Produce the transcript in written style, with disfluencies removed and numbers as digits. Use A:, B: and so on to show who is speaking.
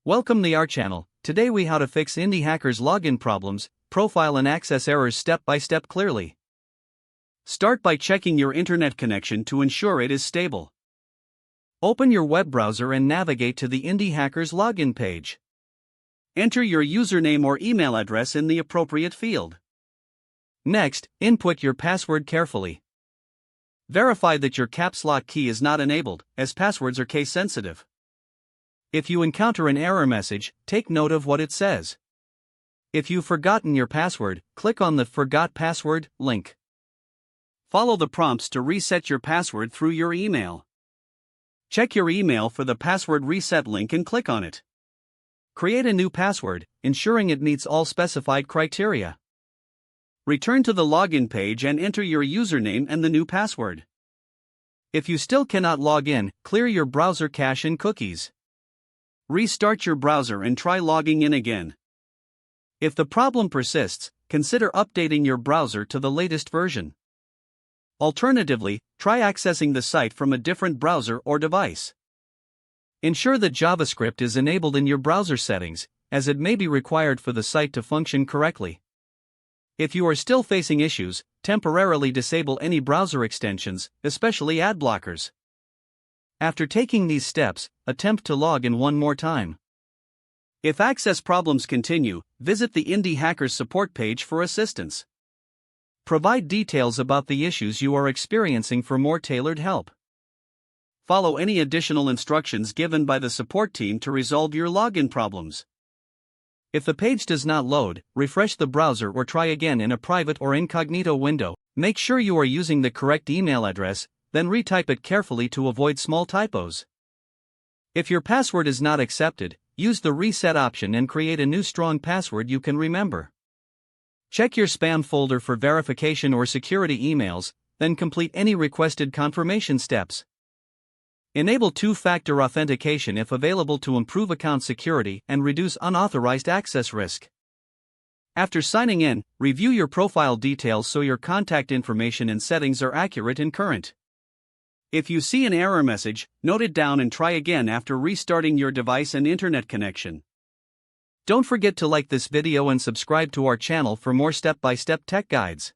A: Welcome to our channel. Today we how to fix indie hackers login problems, profile and access errors step by step clearly. Start by checking your internet connection to ensure it is stable. Open your web browser and navigate to the indie hackers login page. Enter your username or email address in the appropriate field. Next, input your password carefully. Verify that your caps lock key is not enabled, as passwords are case sensitive. If you encounter an error message, take note of what it says. If you've forgotten your password, click on the Forgot Password link. Follow the prompts to reset your password through your email. Check your email for the password reset link and click on it. Create a new password, ensuring it meets all specified criteria. Return to the login page and enter your username and the new password. If you still cannot log in, clear your browser cache and cookies. Restart your browser and try logging in again. If the problem persists, consider updating your browser to the latest version. Alternatively, try accessing the site from a different browser or device. Ensure that JavaScript is enabled in your browser settings, as it may be required for the site to function correctly. If you are still facing issues, temporarily disable any browser extensions, especially ad blockers. After taking these steps, attempt to log in one more time. If access problems continue, visit the Indie Hackers support page for assistance. Provide details about the issues you are experiencing for more tailored help. Follow any additional instructions given by the support team to resolve your login problems. If the page does not load, refresh the browser or try again in a private or incognito window. Make sure you are using the correct email address, then retype it carefully to avoid small typos. If your password is not accepted, use the reset option and create a new strong password you can remember. Check your spam folder for verification or security emails, then complete any requested confirmation steps. Enable two-factor authentication if available to improve account security and reduce unauthorized access risk. After signing in, review your profile details so your contact information and settings are accurate and current. If you see an error message, note it down and try again after restarting your device and internet connection. Don't forget to like this video and subscribe to our channel for more step-by-step tech guides.